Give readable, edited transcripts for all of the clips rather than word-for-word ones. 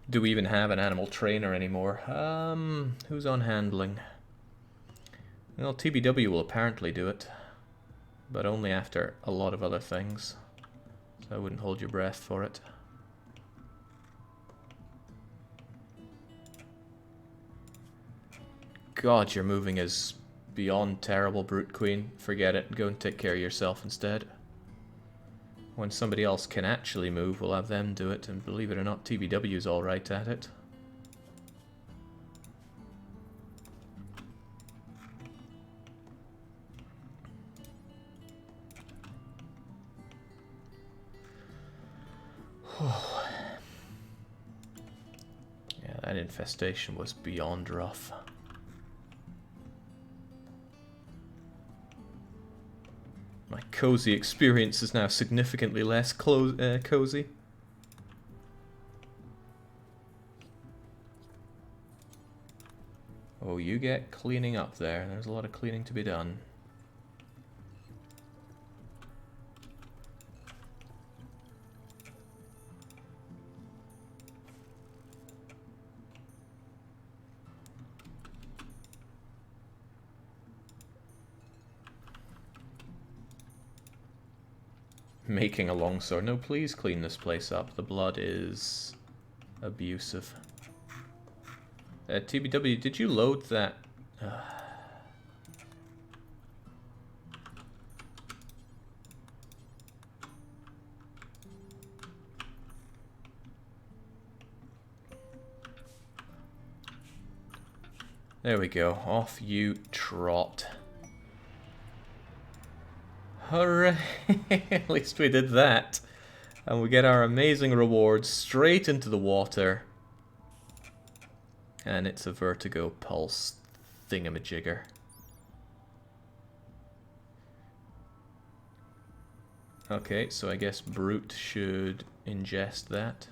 Do we even have an animal trainer anymore? Who's on handling? Well, TBW will apparently do it, but only after a lot of other things. So I wouldn't hold your breath for it. God, your moving is beyond terrible, Brute Queen. Forget it. Go and take care of yourself instead. When somebody else can actually move, we'll have them do it, and believe it or not, TBW's alright at it. Yeah, that infestation was beyond rough. My cozy experience is now significantly less cozy. Oh, you get cleaning up there. There's a lot of cleaning to be done. Making a longsword. No, please clean this place up. The blood is abusive. TBW, did you load that? There we go. Off you trot. Hooray! At least we did that. And we get our amazing reward straight into the water. And it's a vertigo pulse thingamajigger. Okay, so I guess Brute should ingest that.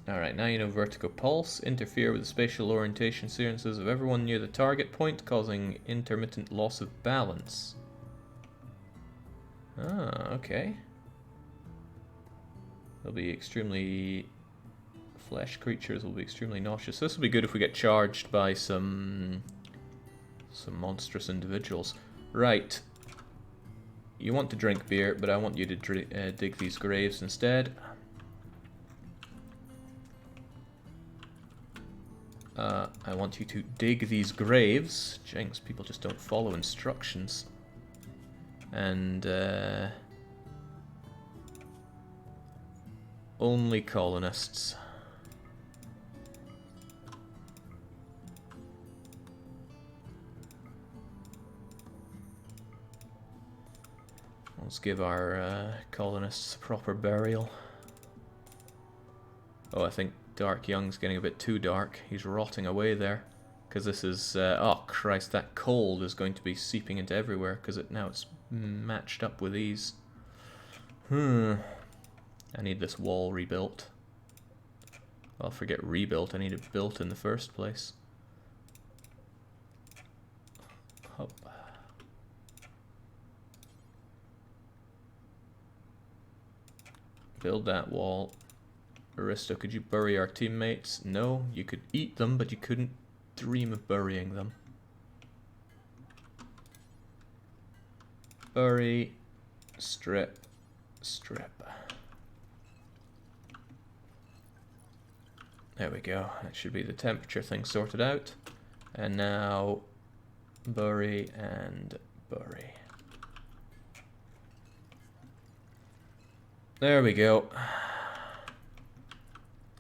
Alright, now you know vertigo pulse. Interfere with the spatial orientation sequences of everyone near the target point, causing intermittent loss of balance. Ah, okay. They'll be extremely... Flesh creatures will be extremely nauseous. This will be good if we get charged by some monstrous individuals. Right. You want to drink beer, but I want you to dig these graves instead. I want you to dig these graves. Jinx, people just don't follow instructions. And, only colonists. Let's give our colonists a proper burial. Oh, I think Dark Young's getting a bit too dark. He's rotting away there. Because this is... oh, Christ, that cold is going to be seeping into everywhere. Because now it's matched up with these. I need this wall rebuilt. Well, forget rebuilt. I need it built in the first place. Hop. Build that wall. Aristo, could you bury our teammates? No, you could eat them, but you couldn't dream of burying them. Bury, strip, strip. There we go. That should be the temperature thing sorted out. And now bury and bury. There we go.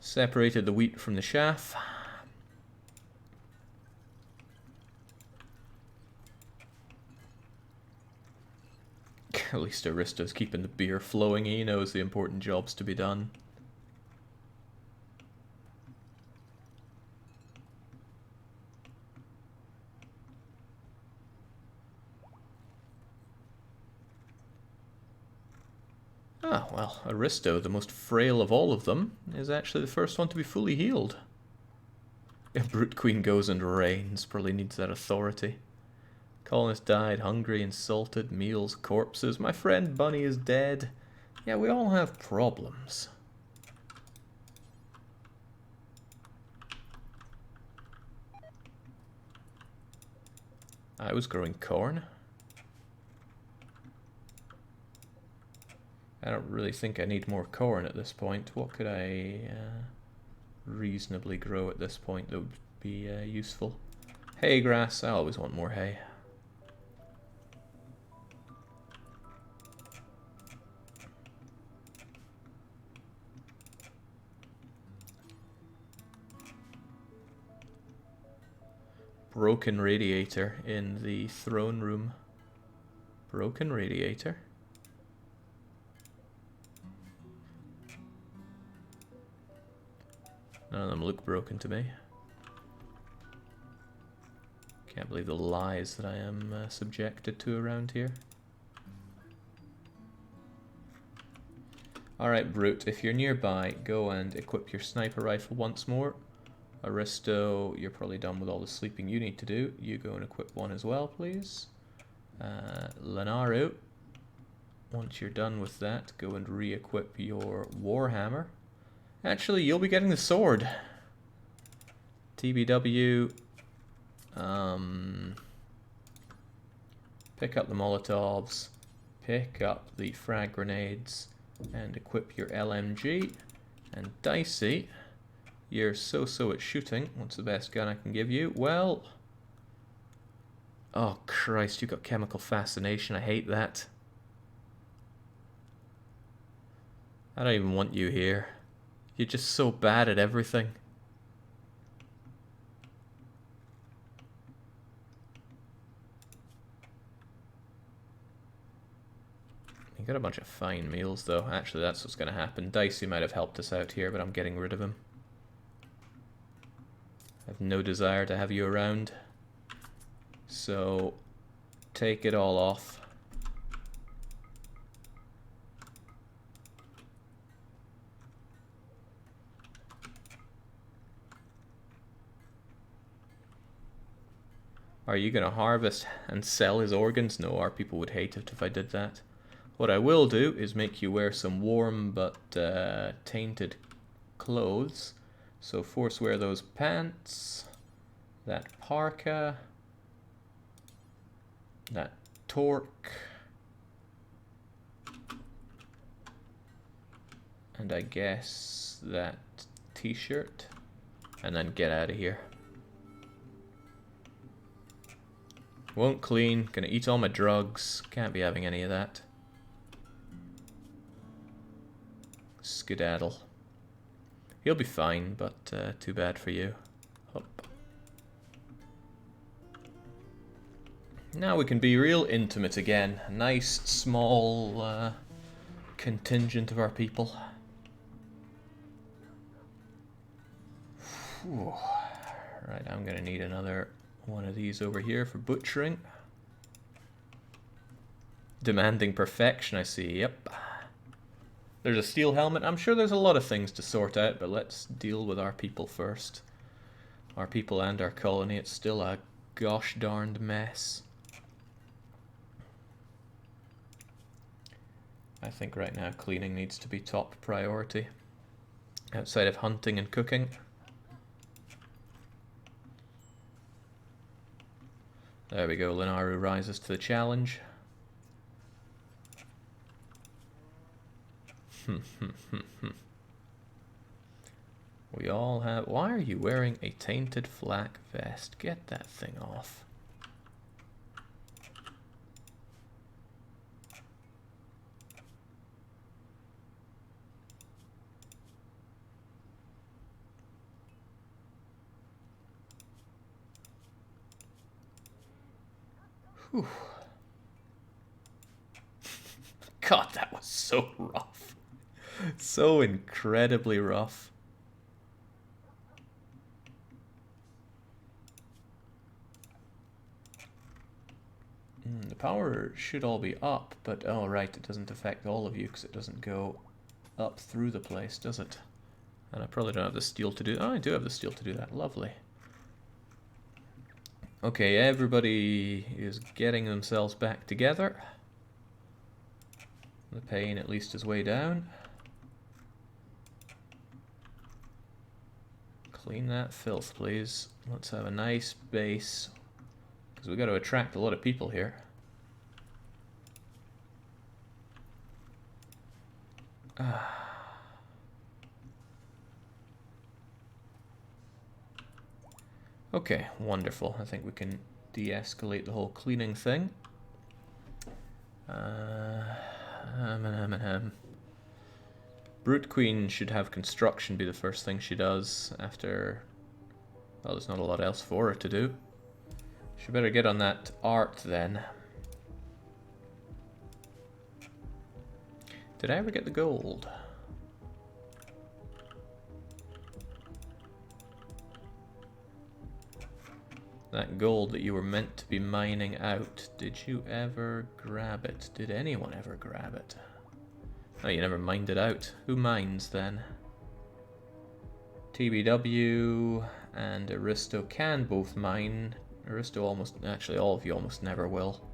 Separated the wheat from the chaff. At least Aristo's keeping the beer flowing. He knows the important jobs to be done. Ah, well, Aristo, the most frail of all of them, is actually the first one to be fully healed. A Brute Queen goes and reigns, probably needs that authority. Colonist died, hungry, insulted, meals, corpses. My friend Bunny is dead. Yeah, we all have problems. I was growing corn. I don't really think I need more corn at this point. What could I reasonably grow at this point that would be useful? Hay grass. I always want more hay. Broken radiator in the throne room. Broken radiator. None of them look broken to me. Can't believe the lies that I am subjected to around here. Alright, Brute, if you're nearby, go and equip your sniper rifle once more. Aristo, you're probably done with all the sleeping you need to do. You go and equip one as well, please. Lenaru, once you're done with that, go and re-equip your Warhammer. Actually, you'll be getting the sword. TBW. Pick up the Molotovs. Pick up the frag grenades. And equip your LMG. And Dicey, you're so-so at shooting. What's the best gun I can give you? Well... Oh, Christ, you got chemical fascination. I hate that. I don't even want you here. You're just so bad at everything. You got a bunch of fine meals, though. Actually, that's what's going to happen. Dicey might have helped us out here, but I'm getting rid of him. I have no desire to have you around. So, take it all off. Are you going to harvest and sell his organs? No, our people would hate it if I did that. What I will do is make you wear some warm but tainted clothes. So force wear those pants, that parka, that torque, and I guess that t-shirt, and then get out of here. Won't clean, gonna eat all my drugs, can't be having any of that. Skedaddle. He'll be fine, but too bad for you. Up. Now we can be real intimate again. A nice, small contingent of our people. Whew. Right, I'm gonna need another one of these over here for butchering. Demanding perfection, I see. Yep. There's a steel helmet. I'm sure there's a lot of things to sort out, but let's deal with our people first. Our people and our colony. It's still a gosh darned mess. I think right now cleaning needs to be top priority. Outside of hunting and cooking. There we go, Lenaru rises to the challenge. We all have... Why are you wearing a tainted flak vest? Get that thing off. Whew. God, that was so rough. So incredibly rough. The power should all be up, but oh right, it doesn't affect all of you because it doesn't go up through the place, does it? And I probably don't have the steel to do. Oh, I do have the steel to do that. Lovely. Okay, everybody is getting themselves back together. The pain at least is way down. Clean that filth, please. Let's have a nice base, because we've got to attract a lot of people here. Okay, wonderful. I think we can de-escalate the whole cleaning thing. Brute Queen should have construction be the first thing she does after... Well, there's not a lot else for her to do. She better get on that art then. Did I ever get the gold? That gold that you were meant to be mining out, did you ever grab it? Did anyone ever grab it? Oh, you never mined it out. Who mines then? TBW and Aristo can both mine. Aristo almost, actually all of you almost never will.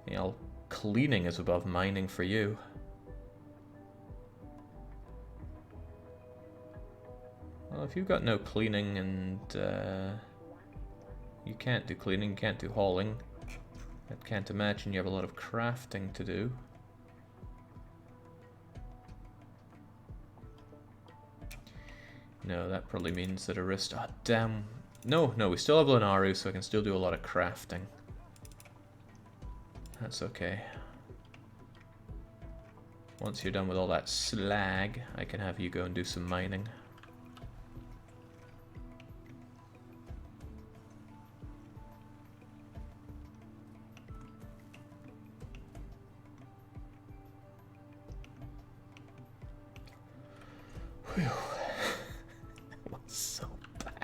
You know, cleaning is above mining for you. Well, if you've got no cleaning and you can't do cleaning, you can't do hauling, I can't imagine you have a lot of crafting to do. No, that probably means that Aristo... Oh, damn. No, we still have Lenaru, so I can still do a lot of crafting. That's okay. Once you're done with all that slag, I can have you go and do some mining. Whew. So bad.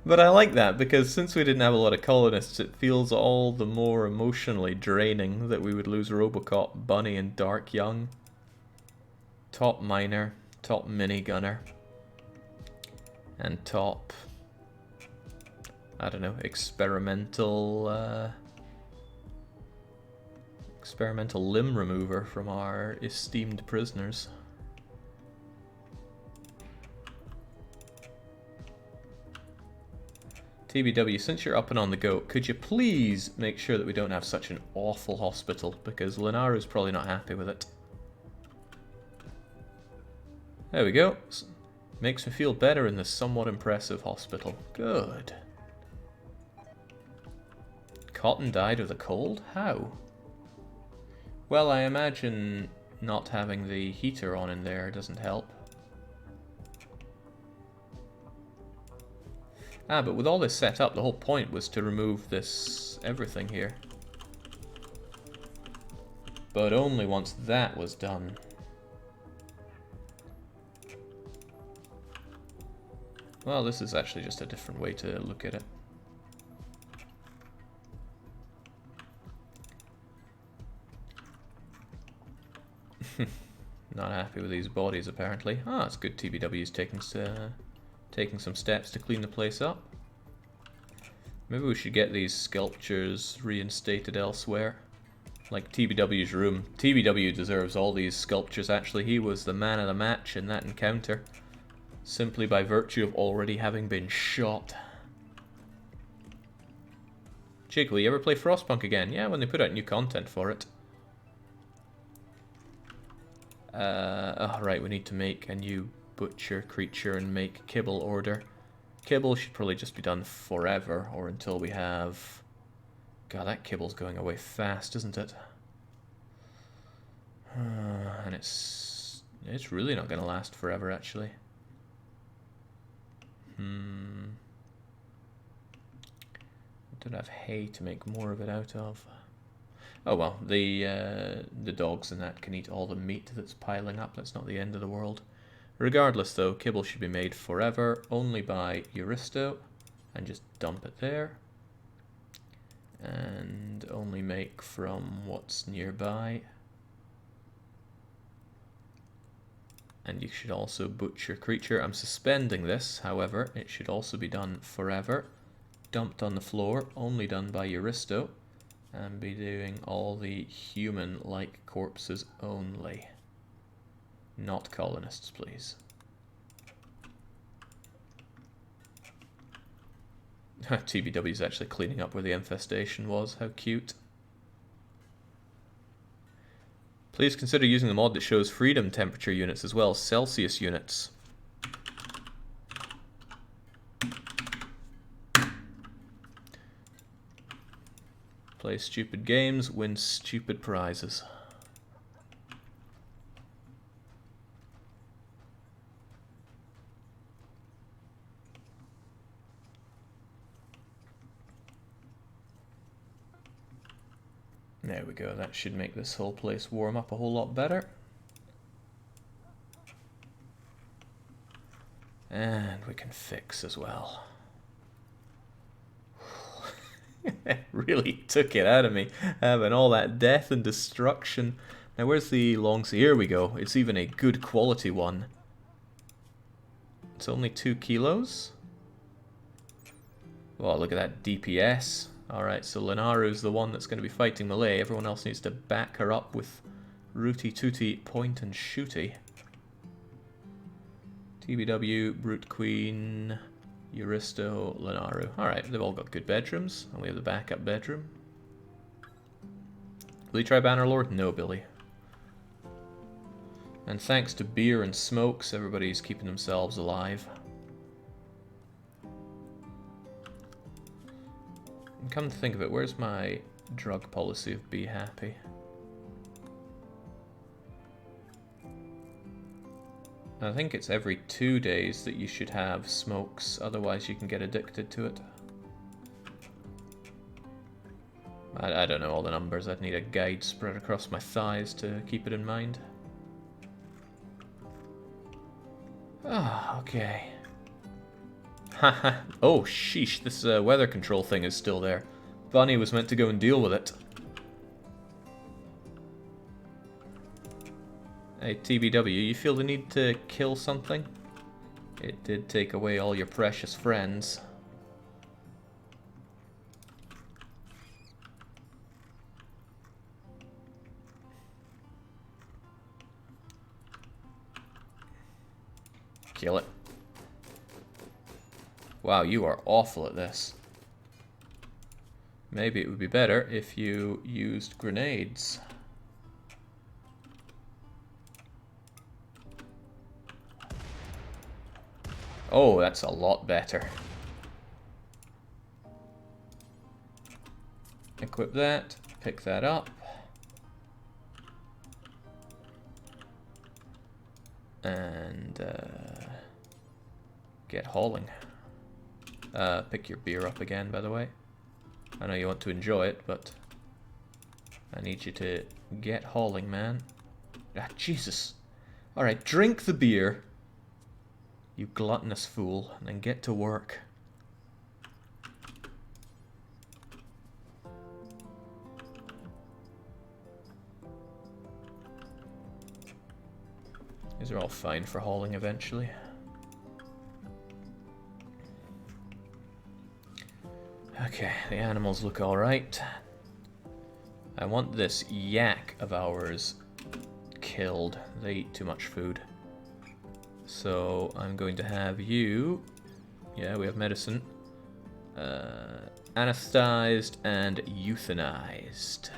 But I like that, because since we didn't have a lot of colonists, it feels all the more emotionally draining that we would lose Robocop, Bunny, and Dark Young. Top miner, top minigunner, and top, I don't know, experimental limb remover from our esteemed prisoners. TBW, since you're up and on the go, could you please make sure that we don't have such an awful hospital, because Lenaru's probably not happy with it. There we go. Makes me feel better in this somewhat impressive hospital. Good. Cotton died of the cold? How? Well, I imagine not having the heater on in there doesn't help. Ah, but with all this set up, the whole point was to remove this everything here. But only once that was done. Well, this is actually just a different way to look at it. Not happy with these bodies, apparently. Ah, it's good TBW's taking some steps to clean the place up. Maybe we should get these sculptures reinstated elsewhere. Like TBW's room. TBW deserves all these sculptures, actually. He was the man of the match in that encounter. Simply by virtue of already having been shot. Jiggly, you ever play Frostpunk again? Yeah, when they put out new content for it. Oh, right, we need to make a new butcher creature and make kibble order. Kibble should probably just be done forever, or until we have... God, that kibble's going away fast, isn't it? And it's really not going to last forever, actually. I don't have hay to make more of it out of. Oh well, the dogs and that can eat all the meat that's piling up. That's not the end of the world. Regardless though, kibble should be made forever, only by Euristo, and just dump it there. only make from what's nearby. And you should also butcher creature. I'm suspending this, however, it should also be done forever. Dumped on the floor, only done by Euristo. And be doing all the human-like corpses only. Not colonists, please. TBW is actually cleaning up where the infestation was. How cute. Please consider using the mod that shows freedom temperature units as well, Celsius units. Play stupid games, win stupid prizes. There we go, that should make this whole place warm up a whole lot better. And we can fix as well. It really took it out of me, having all that death and destruction. Now where's the long... Here we go, it's even a good quality one. It's only 2 kilos. Oh, look at that DPS. Alright, so Lenaru's the one that's going to be fighting Malay. Everyone else needs to back her up with Rooty Tooty Point and Shooty. TBW, Brute Queen, Euristo, Lenaru. Alright, they've all got good bedrooms. And we have the backup bedroom. Will you try Bannerlord? No, Billy. And thanks to beer and smokes, everybody's keeping themselves alive. And come to think of it, where's my drug policy of be happy? I think it's every 2 days that you should have smokes, otherwise you can get addicted to it. I don't know all the numbers, I'd need a guide spread across my thighs to keep it in mind. Ah, okay. Haha. Oh, sheesh, this weather control thing is still there. Bunny was meant to go and deal with it. Hey, TBW, you feel the need to kill something? It did take away all your precious friends. Kill it. Wow, you are awful at this. Maybe it would be better if you used grenades. Oh, that's a lot better. Equip that, pick that up. And get hauling. Pick your beer up again, by the way. I know you want to enjoy it, but I need you to get hauling, man. Ah, Jesus. Alright, drink the beer, you gluttonous fool, and then get to work. These are all fine for hauling eventually. Okay, the animals look alright. I want this yak of ours killed. They eat too much food. So I'm going to have you... Yeah, we have medicine. Anesthetized and euthanized.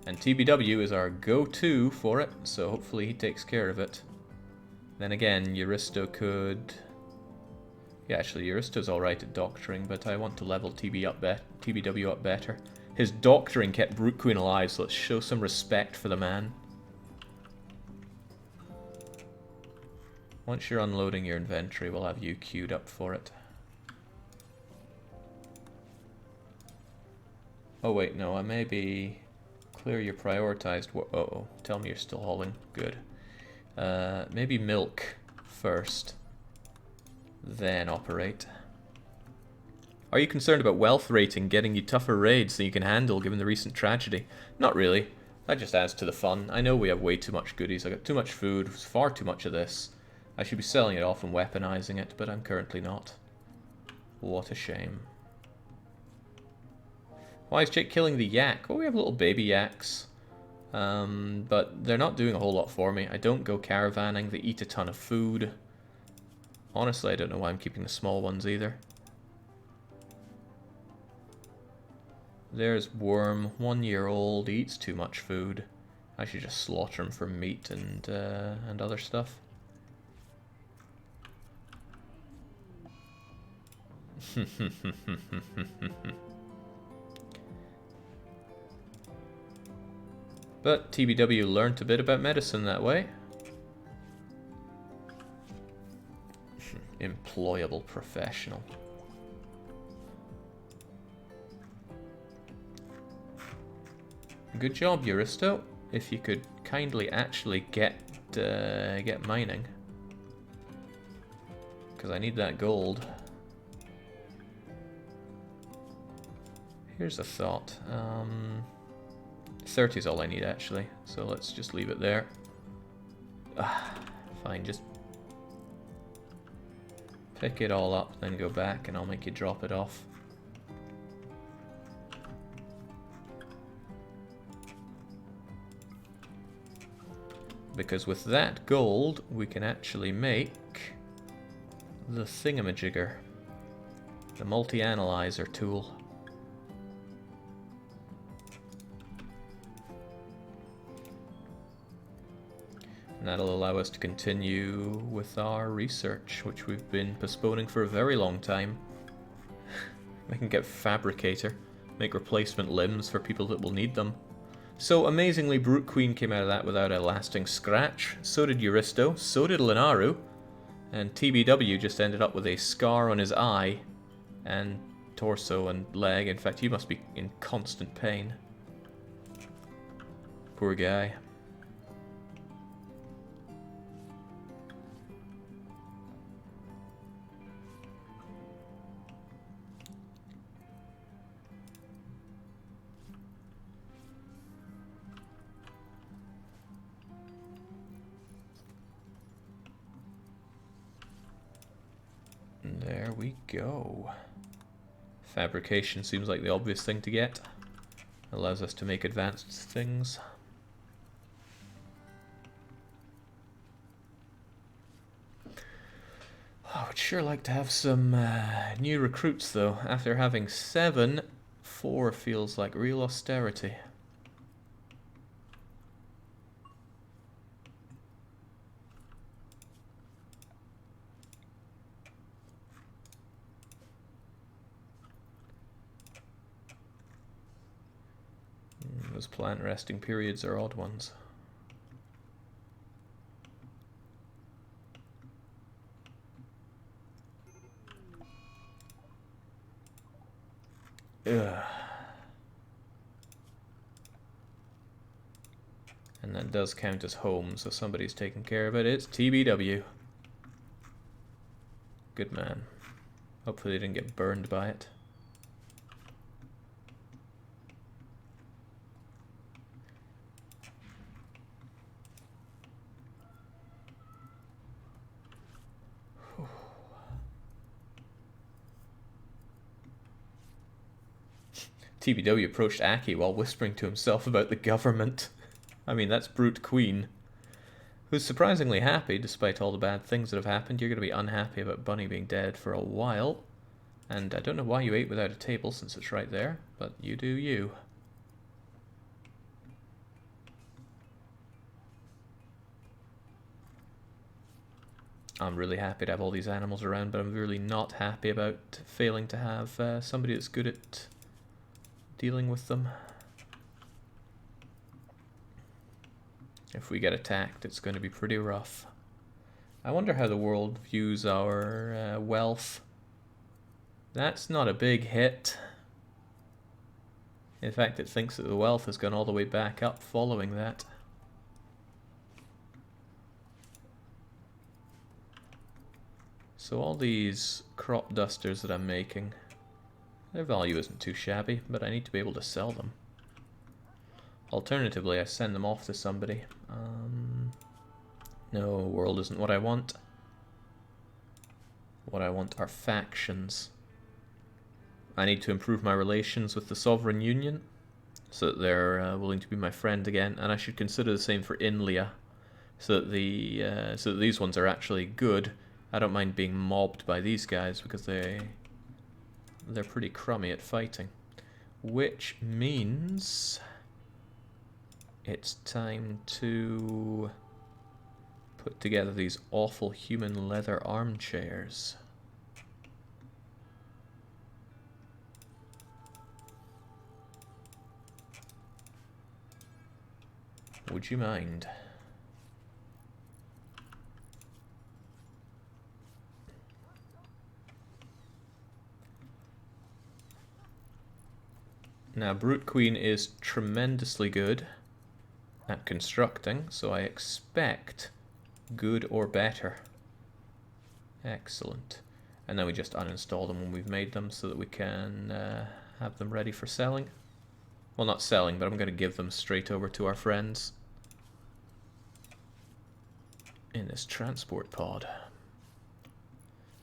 And TBW is our go-to for it, so hopefully he takes care of it. Then again, Euristo could... Yeah, actually, Euristo's alright at doctoring, but I want to level TBW up better. His doctoring kept Brute Queen alive, so let's show some respect for the man. Once you're unloading your inventory, we'll have you queued up for it. Oh wait, no, I maybe... Clear your prioritized... Uh-oh, tell me you're still hauling. Good. Maybe milk first. Then operate. Are you concerned about wealth rating getting you tougher raids than you can handle given the recent tragedy? Not really. That just adds to the fun. I know we have way too much goodies. I got too much food, far too much of this. I should be selling it off and weaponizing it, but I'm currently not. What a shame. Why is Jake killing the yak? Oh, we have little baby yaks. But they're not doing a whole lot for me. I don't go caravanning. They eat a ton of food. Honestly, I don't know why I'm keeping the small ones either. There's Worm, 1 year old, eats too much food. I should just slaughter him for meat and other stuff. But TBW learnt a bit about medicine that way. Employable professional. Good job, Euristo. If you could kindly actually get mining, because I need that gold. Here's a thought. 30 is all I need actually, so let's just leave it there. Fine, just pick it all up, then go back, and I'll make you drop it off. Because with that gold, we can actually make the thingamajigger, the multi-analyzer tool. And that'll allow us to continue with our research, which we've been postponing for a very long time. We can get Fabricator, make replacement limbs for people that will need them. So amazingly, Brute Queen came out of that without a lasting scratch. So did Euristo, so did Linaru, and TBW just ended up with a scar on his eye and torso and leg. In fact, he must be in constant pain. Poor guy. There we go. Fabrication seems like the obvious thing to get. Allows us to make advanced things. I would sure like to have some new recruits though. After having 7, 4 feels like real austerity. Those plant resting periods are odd ones. Ugh. And that does count as home, so somebody's taking care of it. It's TBW. Good man. Hopefully they didn't get burned by it. TBW approached Aki while whispering to himself about the government. I mean, that's Brute Queen, who's surprisingly happy despite all the bad things that have happened. You're going to be unhappy about Bunny being dead for a while. And I don't know why you ate without a table since it's right there, but you do you. I'm really happy to have all these animals around, but I'm really not happy about failing to have somebody that's good at dealing with them. If we get attacked, it's going to be pretty rough. I wonder how the world views our wealth. That's not a big hit. In fact, it thinks that the wealth has gone all the way back up following that. So all these crop dusters that I'm making, Their value isn't too shabby, but I need to be able to sell them. Alternatively, I send them off to somebody. No, world isn't what I want. What I want are factions. I need to improve my relations with the Sovereign Union, so that they're willing to be my friend again, and I should consider the same for Inlia, so that these ones are actually good. I don't mind being mobbed by these guys because they're pretty crummy at fighting, which means it's time to put together these awful human leather armchairs. Would you mind? Now, Brute Queen is tremendously good at constructing, so I expect good or better. Excellent. And then we just uninstall them when we've made them so that we can have them ready for selling. Well, not selling, but I'm going to give them straight over to our friends in this transport pod.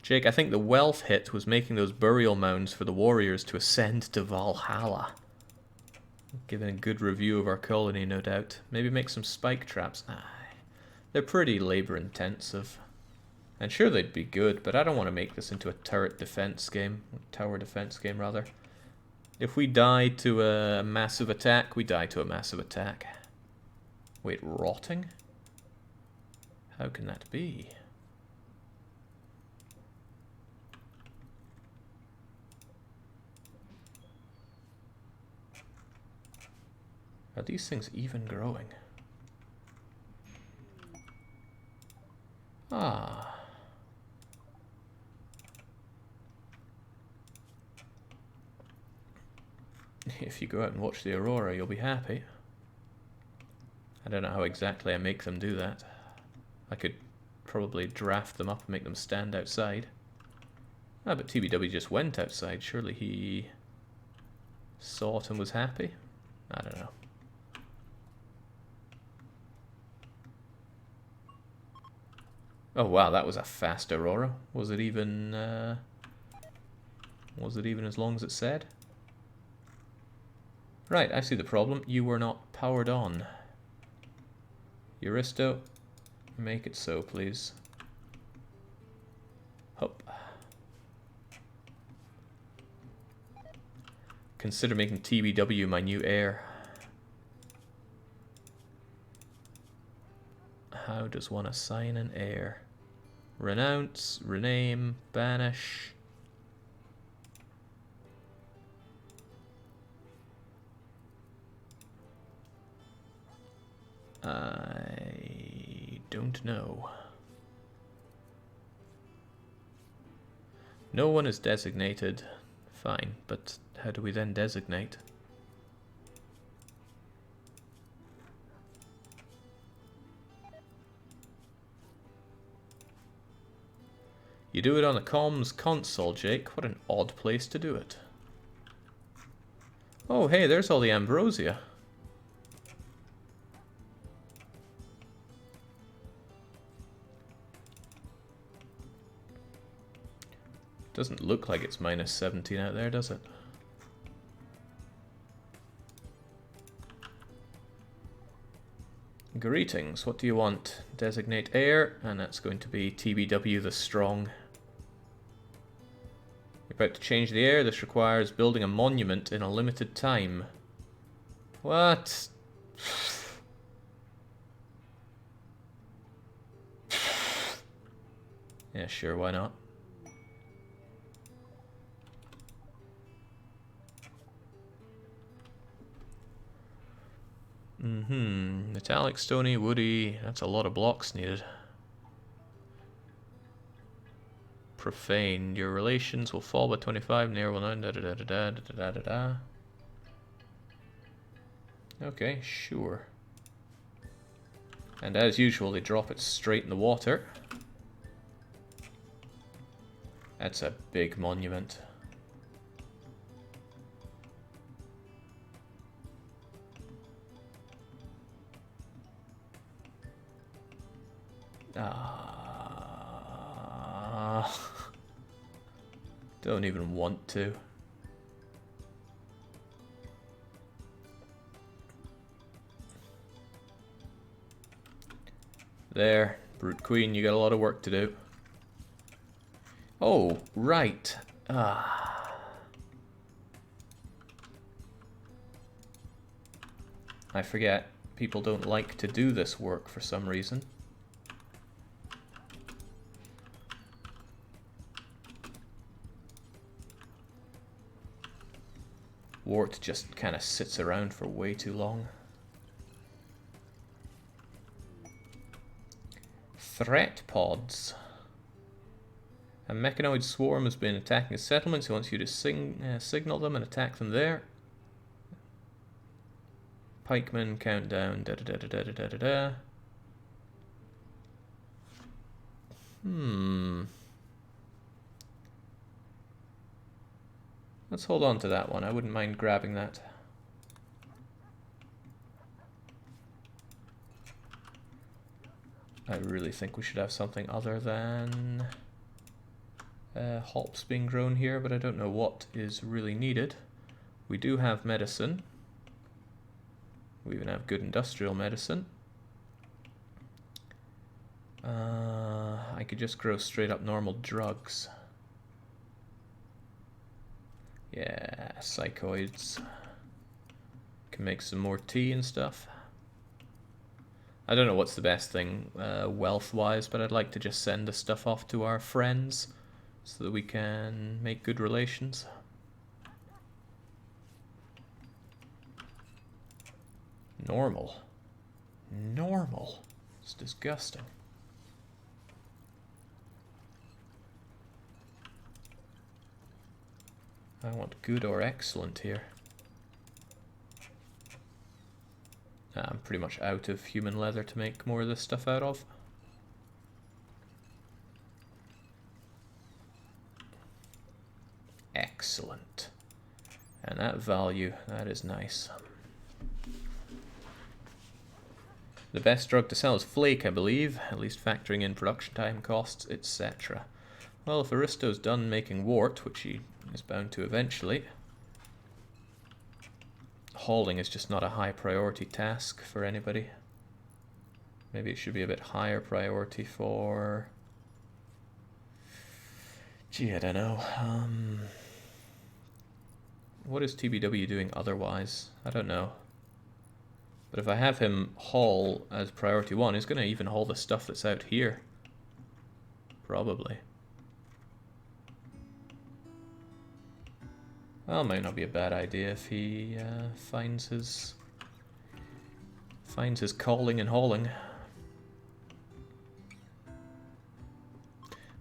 Jake, I think the wealth hit was making those burial mounds for the warriors to ascend to Valhalla. Giving a good review of our colony, no doubt. Maybe make some spike traps. They're pretty labor intensive. And sure, they'd be good, but I don't want to make this into a turret defense game. Tower defense game, rather. If we die to a massive attack, we die to a massive attack. Wait, rotting? How can that be? Are these things even growing? Ah. If you go out and watch the aurora, you'll be happy. I don't know how exactly I make them do that. I could probably draft them up and make them stand outside. Ah, but TBW just went outside. Surely he saw it and was happy? I don't know. Oh wow, that was a fast aurora. Was it even as long as it said? Right, I see the problem. You were not powered on. Euristo, make it so, please. Hup. Consider making TBW my new heir. How does one assign an heir? Renounce, rename, banish. I don't know. No one is designated. Fine, but how do we then designate? You do it on the comms console, Jake. What an odd place to do it. Oh, hey, there's all the ambrosia. Doesn't look like it's minus 17 out there, does it? Greetings, what do you want? Designate heir, and that's going to be TBW the Strong. You're about to change the heir. This requires building a monument in a limited time. What? Yeah, sure, why not? Metallic, stony, woody. That's a lot of blocks needed. Profane. Your relations will fall by 25. Near will not. Da da da da da da da da. Okay, sure. And as usual, they drop it straight in the water. That's a big monument. Don't even want to. There, Brute Queen, you got a lot of work to do. Oh, right. I forget. People don't like to do this work for some reason. Wart just kind of sits around for way too long. Threat pods. A mechanoid swarm has been attacking settlements. He wants you to signal them and attack them there. Pikemen, countdown, da da da da da da da da. Let's hold on to that one. I wouldn't mind grabbing that. I really think we should have something other than hops being grown here, but I don't know what is really needed. We do have medicine. We even have good industrial medicine. I could just grow straight up normal drugs. Yeah, psychoids. Can make some more tea and stuff. I don't know what's the best thing wealth-wise, but I'd like to just send the stuff off to our friends so that we can make good relations. Normal. Normal. It's disgusting. I want good or excellent here. I'm pretty much out of human leather to make more of this stuff out of. Excellent. And that value, that is nice. The best drug to sell is flake, I believe, at least factoring in production time, costs, etc. Well, if Aristo's done making wart, which he is bound to eventually, hauling is just not a high priority task for anybody. Maybe it should be a bit higher priority for... Gee, I don't know. What is TBW doing otherwise? I don't know. But if I have him haul as priority 1, he's going to even haul the stuff that's out here. Probably. Well, it might not be a bad idea if he finds his calling and hauling.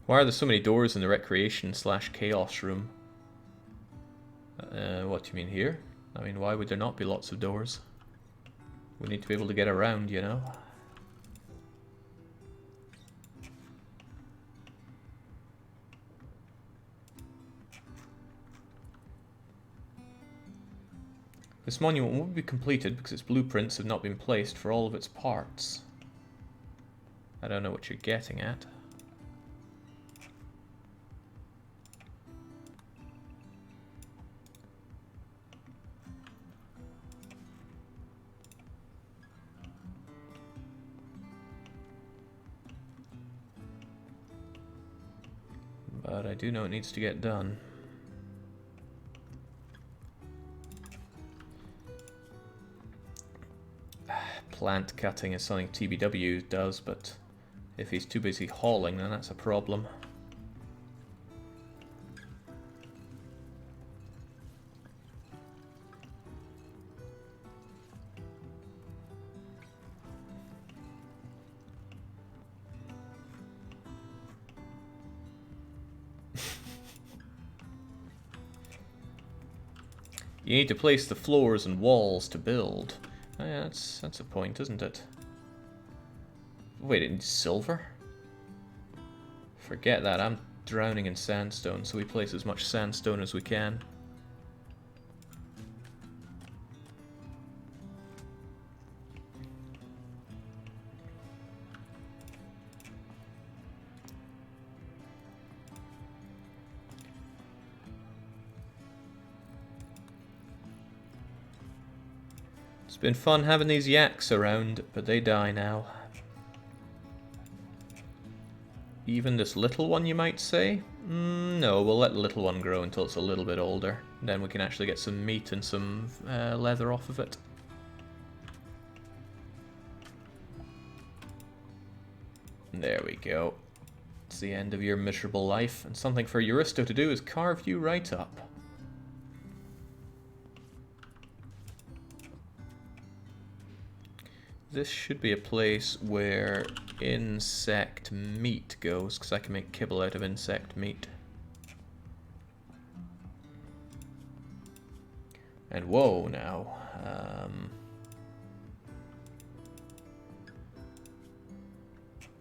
Why are there so many doors in the recreation/chaos room? What do you mean here? I mean, why would there not be lots of doors? We need to be able to get around, you know? This monument won't be completed because its blueprints have not been placed for all of its parts. I don't know what you're getting at. But I do know it needs to get done. Plant cutting is something TBW does, but if he's too busy hauling, then that's a problem. You need to place the floors and walls to build. Oh, yeah, that's a point, isn't it? Wait, it needs silver? Forget that, I'm drowning in sandstone, so we place as much sandstone as we can. It's been fun having these yaks around, but they die now. Even this little one, you might say? No, we'll let the little one grow until it's a little bit older. Then we can actually get some meat and some leather off of it. There we go. It's the end of your miserable life, and something for Euristo to do is carve you right up. This should be a place where insect meat goes, because I can make kibble out of insect meat. And whoa now.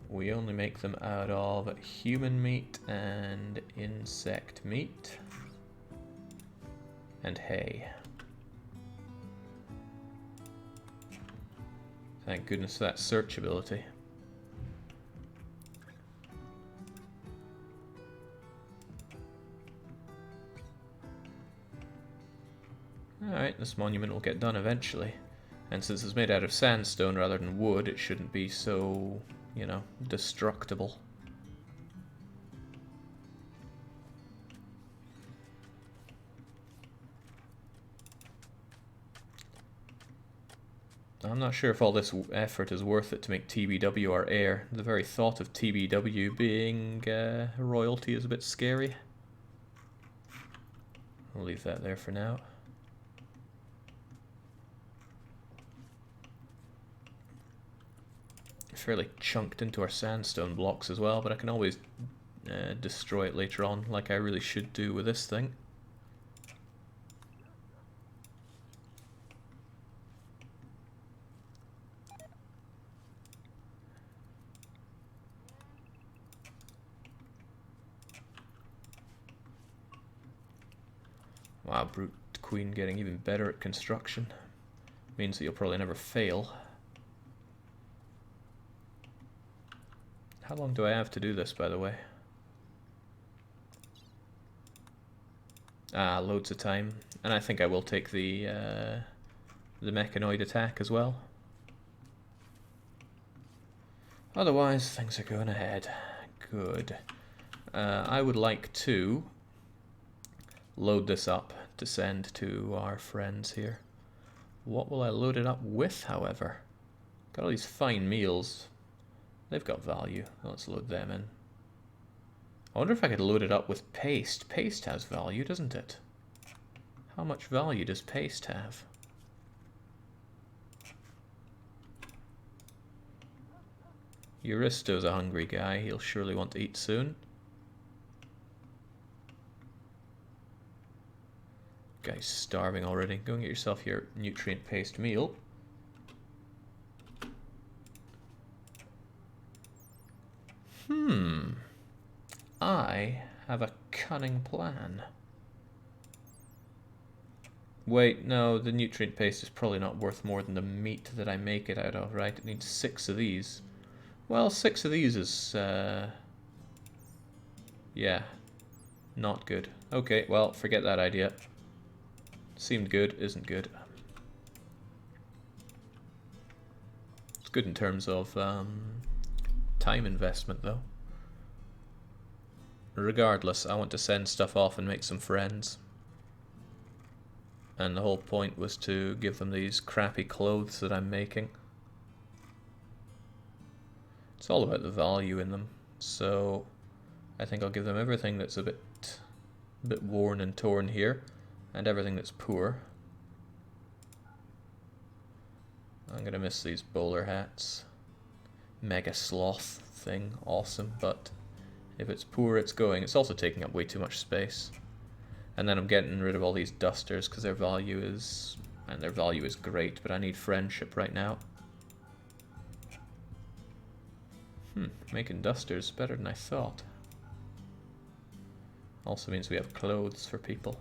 We only make them out of human meat and insect meat. And hay. Thank goodness for that search ability. Alright, this monument will get done eventually. And since it's made out of sandstone rather than wood, it shouldn't be so, you know, destructible. I'm not sure if all this effort is worth it to make TBW our heir. The very thought of TBW being royalty is a bit scary. I'll leave that there for now. Fairly chunked into our sandstone blocks as well, but I can always destroy it later on, like I really should do with this thing. Wow, Brute Queen getting even better at construction. Means that you'll probably never fail. How long do I have to do this, by the way? Loads of time. And I think I will take the mechanoid attack as well. Otherwise, things are going ahead. Good. I would like to load this up to send to our friends here. What will I load it up with, however? Got all these fine meals. They've got value. Let's load them in. I wonder if I could load it up with paste. Paste has value, doesn't it? How much value does paste have? Euristo's a hungry guy. He'll surely want to eat soon. Guy's starving already. Go and get yourself your nutrient paste meal. I have a cunning plan. Wait, no, the nutrient paste is probably not worth more than the meat that I make it out of, right? It needs 6 of these. Well, 6 of these is, yeah, not good. Okay, well, forget that idea. Seemed good, isn't good. It's good in terms of time investment, though. Regardless, I want to send stuff off and make some friends. And the whole point was to give them these crappy clothes that I'm making. It's all about the value in them, so I think I'll give them everything that's a bit worn and torn here, and everything that's poor. I'm gonna miss these bowler hats. Mega sloth thing, awesome, but if it's poor, it's going. It's also taking up way too much space. And then I'm getting rid of all these dusters because their value is great, but I need friendship right now. Making dusters better than I thought. Also means we have clothes for people.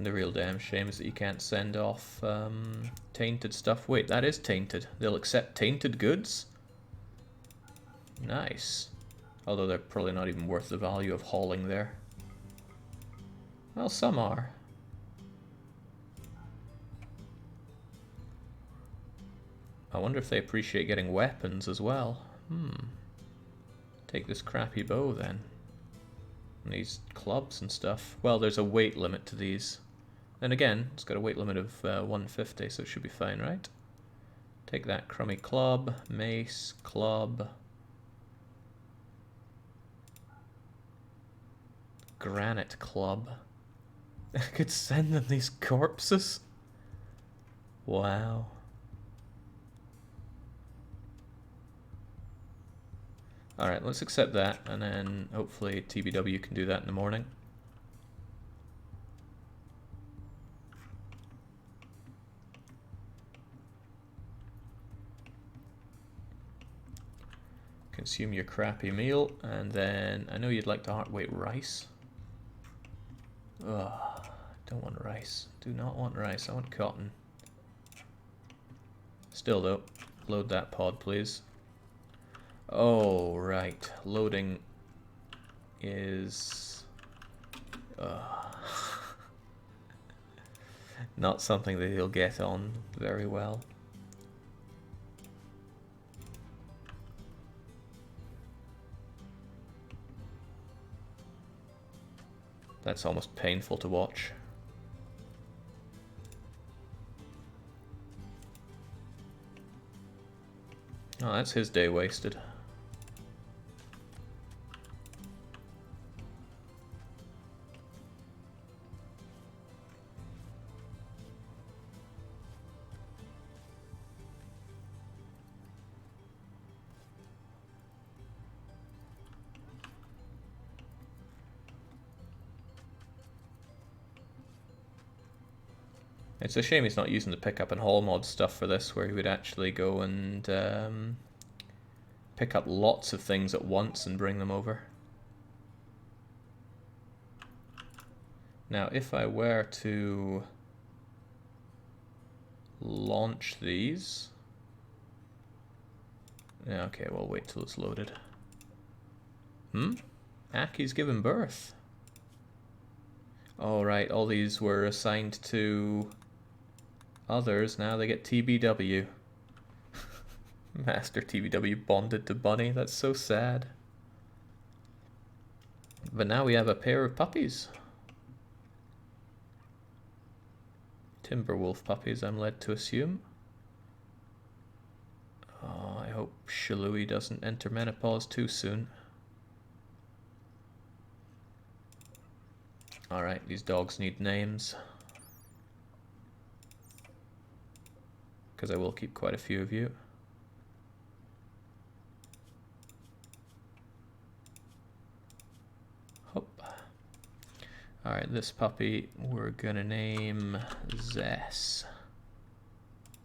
And the real damn shame is that you can't send off tainted stuff. Wait, that is tainted. They'll accept tainted goods? Nice. Although they're probably not even worth the value of hauling there. Well, some are. I wonder if they appreciate getting weapons as well. Take this crappy bow then. And these clubs and stuff. Well, there's a weight limit to these. Then again, it's got a weight limit of 150, so it should be fine, right? Take that crummy club, mace, club. Granite club. I could send them these corpses. Wow. Alright, let's accept that, and then hopefully TBW can do that in the morning. Consume your crappy meal, and then I know you'd like to wait, rice? Ugh, don't want rice. Do not want rice, I want cotton. Still though, load that pod please. Oh, right. Loading is not something that he'll get on very well. That's almost painful to watch. Oh, that's his day wasted. It's a shame he's not using the pickup and haul mod stuff for this, where he would actually go and pick up lots of things at once and bring them over. Now, if I were to launch these... Yeah, okay, we'll wait till it's loaded. Aki's given birth. Oh, right, all these were assigned to others, now they get TBW. Master TBW bonded to Bunny, that's so sad. But now we have a pair of puppies. Timberwolf puppies, I'm led to assume. Oh, I hope Shalui doesn't enter menopause too soon. Alright, these dogs need names. Because I will keep quite a few of you. Hop. Alright, this puppy we're gonna name Zess.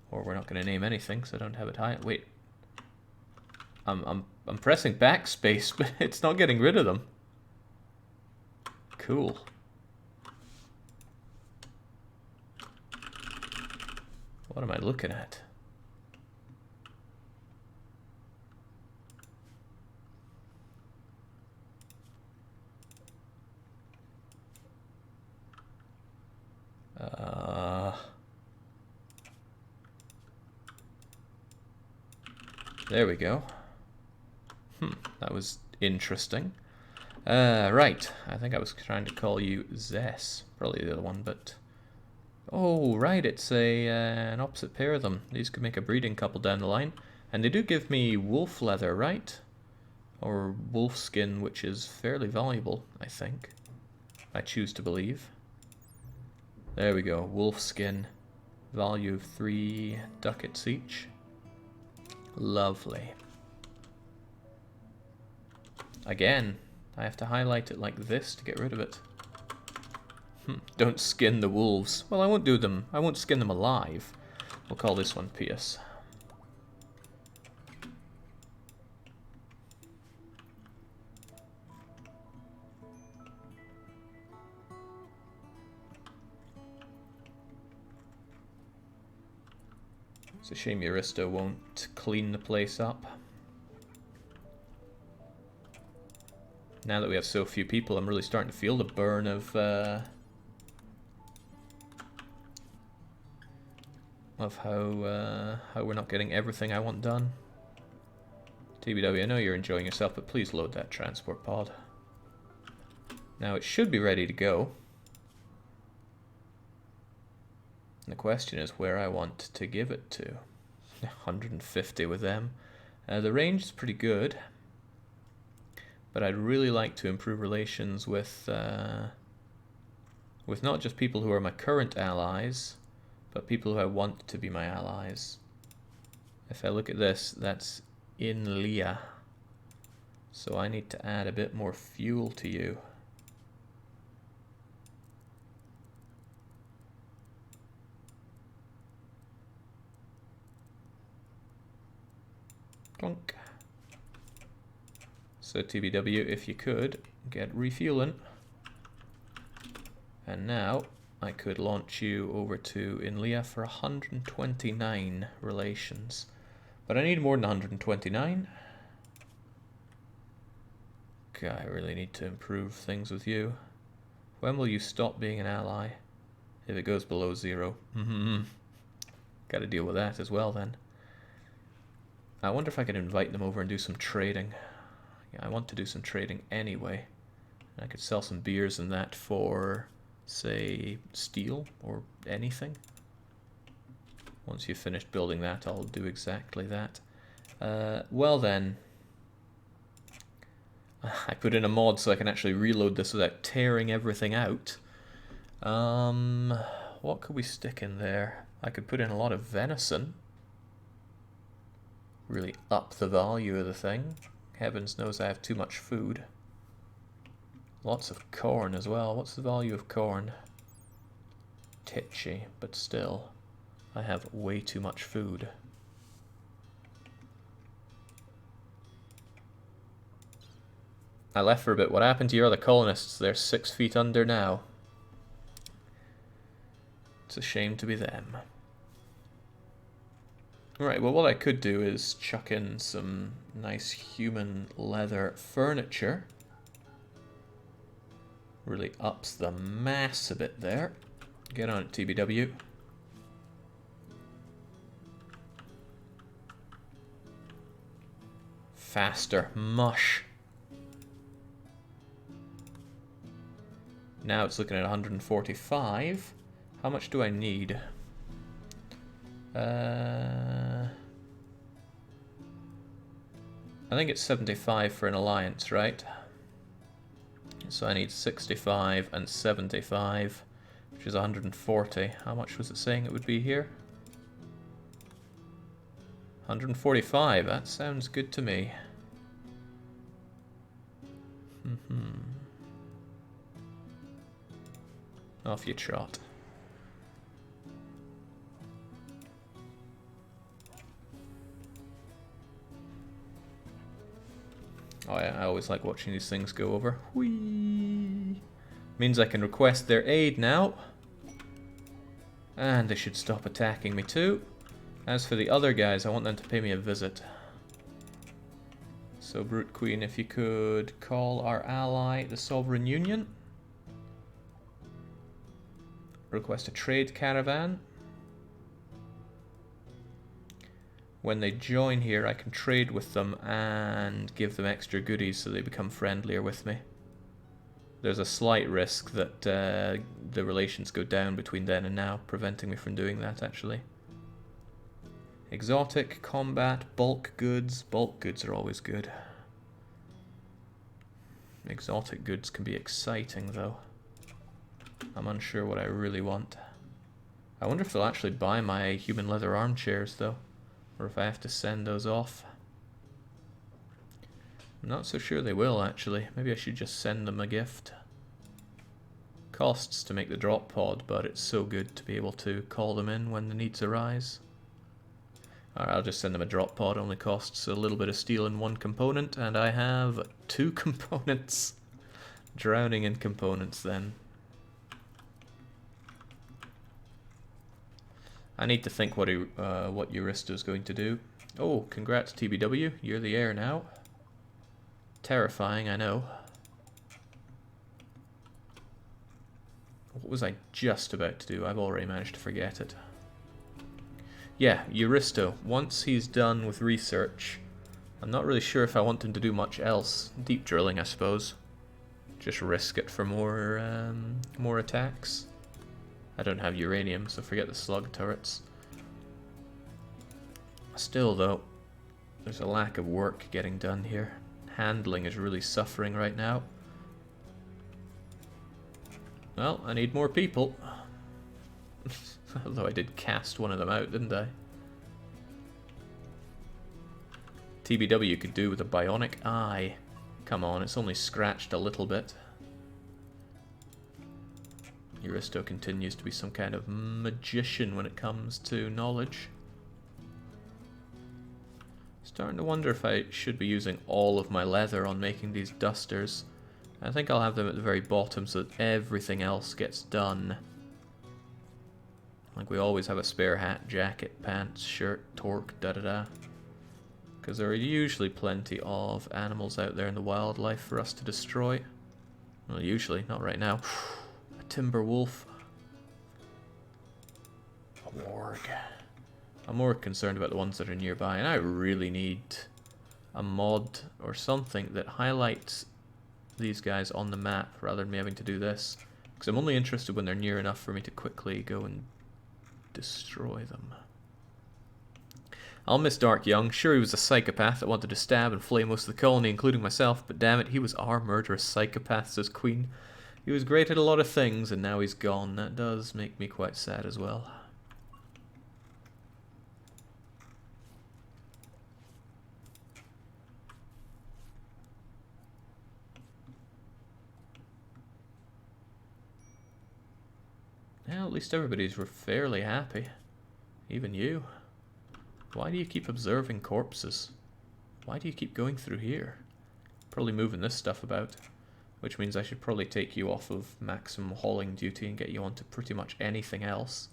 Or we're not gonna name anything, because I don't have it high. Wait. I'm pressing backspace, but it's not getting rid of them. Cool. What am I looking at? There we go. That was interesting. Right, I think I was trying to call you Zess. Probably the other one, but... Oh, right, it's an opposite pair of them. These could make a breeding couple down the line. And they do give me wolf leather, right? Or wolf skin, which is fairly valuable, I think. I choose to believe. There we go, wolf skin. Value of 3 ducats each. Lovely. Again, I have to highlight it like this to get rid of it. Don't skin the wolves. Well, I won't do them. I won't skin them alive. We'll call this one Pierce. It's a shame Eurista won't clean the place up. Now that we have so few people, I'm really starting to feel the burn of how we're not getting everything I want done. TBW, I know you're enjoying yourself, but please load that transport pod. Now it should be ready to go. And the question is where I want to give it to. 150 with them. The range is pretty good, but I'd really like to improve relations with not just people who are my current allies, but people who I want to be my allies. If I look at this, that's in Leah. So I need to add a bit more fuel to you. Clunk. So TBW, if you could, get refueling. And now I could launch you over to Inlia for 129 relations. But I need more than 129. Okay, I really need to improve things with you. When will you stop being an ally? If it goes below 0. Gotta deal with that as well then. I wonder if I could invite them over and do some trading. Yeah, I want to do some trading anyway. I could sell some beers and that for, say, steel or anything. Once you've finished building that, I'll do exactly that. Well then, I put in a mod so I can actually reload this without tearing everything out. What could we stick in there? I could put in a lot of venison. Really up the value of the thing. Heavens knows I have too much food. Lots of corn as well. What's the value of corn? Titchy, but still, I have way too much food. I left for a bit. What happened to your other colonists? They're 6 feet under now. It's a shame to be them. Right, well what I could do is chuck in some nice human leather furniture. Really ups the mass a bit there. Get on it, TBW. Faster, mush. Now it's looking at 145. How much do I need? I think it's 75 for an alliance, right? So I need 65 and 75, which is 140. How much was it saying it would be here? 145, that sounds good to me. Off you trot. Oh yeah, I always like watching these things go over. Whee! Means I can request their aid now. And they should stop attacking me too. As for the other guys, I want them to pay me a visit. So Brute Queen, if you could call our ally, the Sovereign Union. Request a trade caravan. When they join here, I can trade with them and give them extra goodies so they become friendlier with me. There's a slight risk that the relations go down between then and now, preventing me from doing that actually. Exotic, combat, bulk goods. Bulk goods are always good. Exotic goods can be exciting though. I'm unsure what I really want. I wonder if they'll actually buy my human leather armchairs though. Or if I have to send those off. I'm not so sure they will actually. Maybe I should just send them a gift. Costs to make the drop pod, but it's so good to be able to call them in when the needs arise. Alright, I'll just send them a drop pod. Only costs a little bit of steel in one component, and I have 2 components. Drowning in components then. I need to think what Euristo's going to do. Oh, congrats TBW, you're the heir now. Terrifying, I know. What was I just about to do? I've already managed to forget it. Yeah, Euristo. Once he's done with research, I'm not really sure if I want him to do much else. Deep drilling, I suppose. Just risk it for more attacks. I don't have uranium, so forget the slug turrets. Still, though, there's a lack of work getting done here. Handling is really suffering right now. Well, I need more people. Although I did cast one of them out, didn't I? TBW could do with a bionic eye. Come on, it's only scratched a little bit. Euristo continues to be some kind of magician when it comes to knowledge. Starting to wonder if I should be using all of my leather on making these dusters. I think I'll have them at the very bottom so that everything else gets done. Like we always have a spare hat, jacket, pants, shirt, torque, da-da-da. Because there are usually plenty of animals out there in the wildlife for us to destroy. Well, usually, not right now. A timber wolf. A warg. I'm more concerned about the ones that are nearby, and I really need a mod or something that highlights these guys on the map rather than me having to do this. Because I'm only interested when they're near enough for me to quickly go and destroy them. I'll miss Dark Young. Sure, he was a psychopath that wanted to stab and flay most of the colony, including myself, but damn it, he was our murderous psychopath, says Queen. He was great at a lot of things, and now he's gone. That does make me quite sad as well. Well, at least everybody's fairly happy. Even you. Why do you keep observing corpses? Why do you keep going through here? Probably moving this stuff about. Which means I should probably take you off of maximum hauling duty and get you onto pretty much anything else.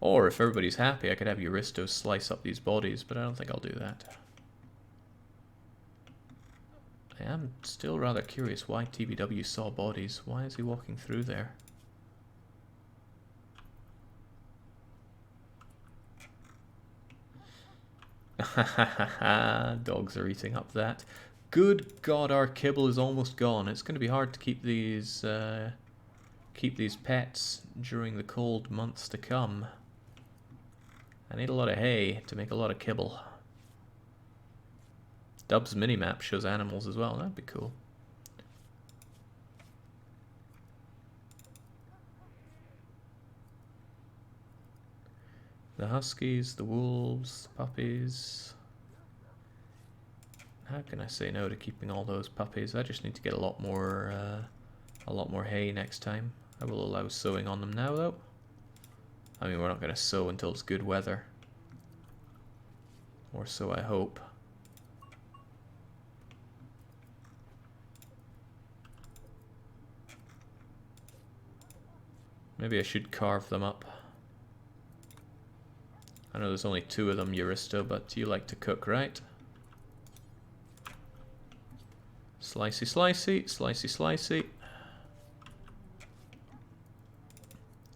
Or if everybody's happy, I could have Euristo slice up these bodies, but I don't think I'll do that. I am still rather curious why TBW saw bodies. Why is he walking through there? Dogs are eating up that. Good God, our kibble is almost gone. It's going to be hard to keep these pets during the cold months to come. I need a lot of hay to make a lot of kibble. Dub's minimap shows animals as well. That'd be cool. The huskies, the wolves, the puppies. How can I say no to keeping all those puppies? I just need to get a lot more hay next time. I will allow sowing on them now, though. I mean, we're not going to sow until it's good weather. Or so I hope. Maybe I should carve them up. I know there's only 2 of them, Euristo, but you like to cook, right? Slicey, slicey, slicey, slicey.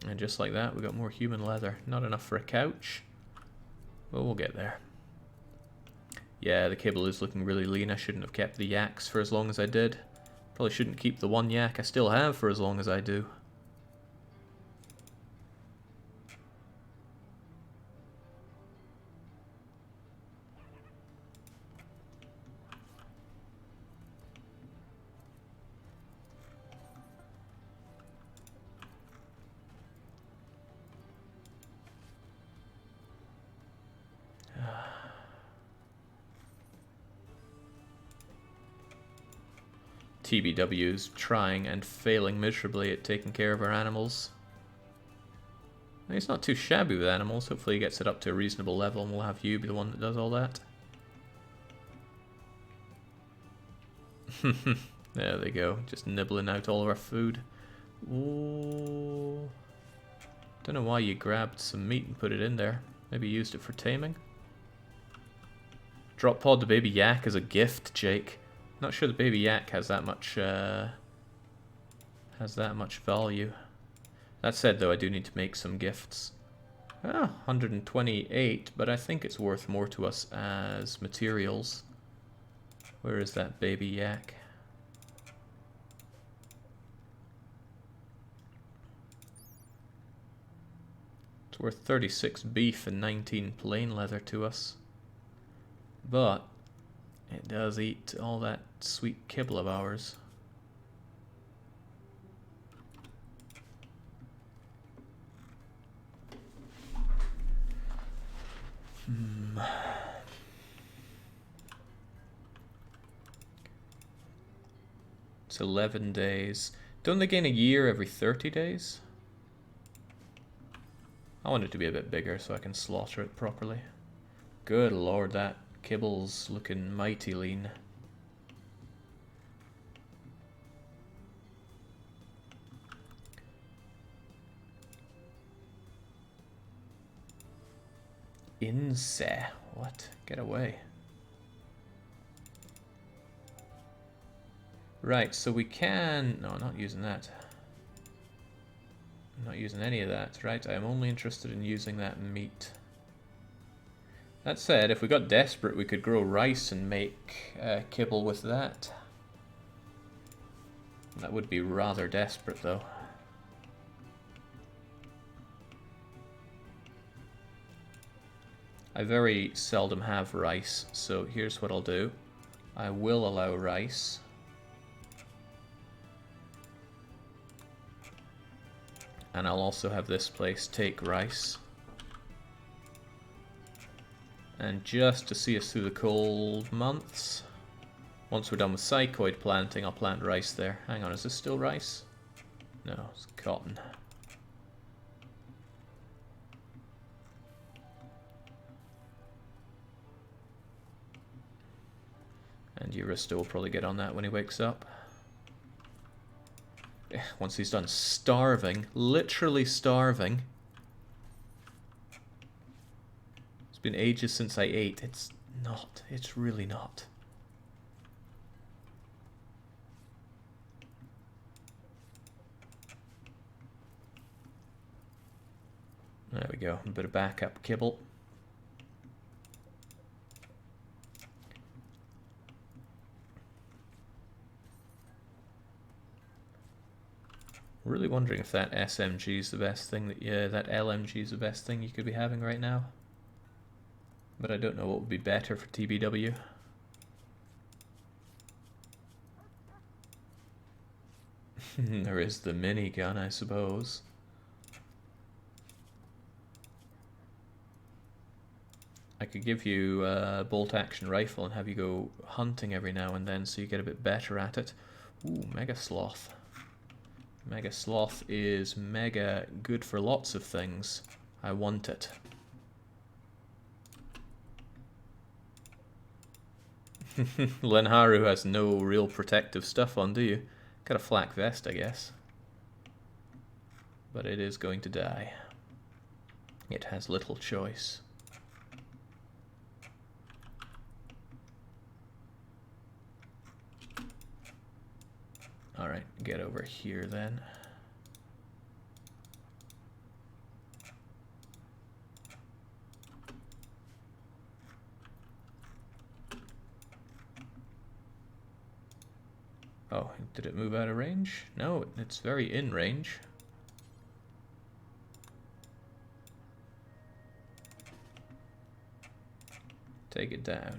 And just like that, we got more human leather. Not enough for a couch, but we'll get there. Yeah, the kibble is looking really lean. I shouldn't have kept the yaks for as long as I did. Probably shouldn't keep the 1 yak I still have for as long as I do. TBW's trying and failing miserably at taking care of our animals. He's not too shabby with animals. Hopefully he gets it up to a reasonable level and we'll have you be the one that does all that. There they go, just nibbling out all of our food. Oh, don't know why you grabbed some meat and put it in there. Maybe you used it for taming. Drop pod the baby yak as a gift, Jake. Not sure the baby yak has that much value. That said, though, I do need to make some gifts. Ah, 128, but I think it's worth more to us as materials. Where is that baby yak? It's worth 36 beef and 19 plain leather to us. But it does eat all that sweet kibble of ours. It's 11 days. Don't they gain a year every 30 days? I want it to be a bit bigger so I can slaughter it properly. Good lord, that kibble's looking mighty lean. Inse. What? Get away. Right, so we can... No, not using that. I'm not using any of that, right? I'm only interested in using that meat. That said, if we got desperate, we could grow rice and make kibble with that. That would be rather desperate, though. I very seldom have rice, so here's what I'll do. I will allow rice. And I'll also have this place take rice. And just to see us through the cold months, once we're done with psychoid planting, I'll plant rice there. Hang on, is this still rice? No, it's cotton. And Eurista will probably get on that when he wakes up. Once he's done starving, literally starving. It's been ages since I ate. It's not. It's really not. There we go. A bit of backup kibble. Really wondering if that SMG is the best thing that LMG is the best thing you could be having right now. But I don't know what would be better for TBW. There is the minigun, I suppose. I could give you a bolt action rifle and have you go hunting every now and then so you get a bit better at it. Ooh, Mega Sloth. Mega Sloth is mega good for lots of things. I want it. Lenharu has no real protective stuff on, do you? Got a flak vest, I guess. But it is going to die. It has little choice. Alright, get over here then. Oh, did it move out of range? No, it's very in range. Take it down.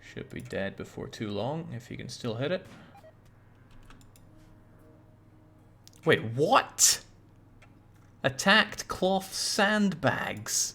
Should be dead before too long, if you can still hit it. Wait, what? Attacked cloth sandbags.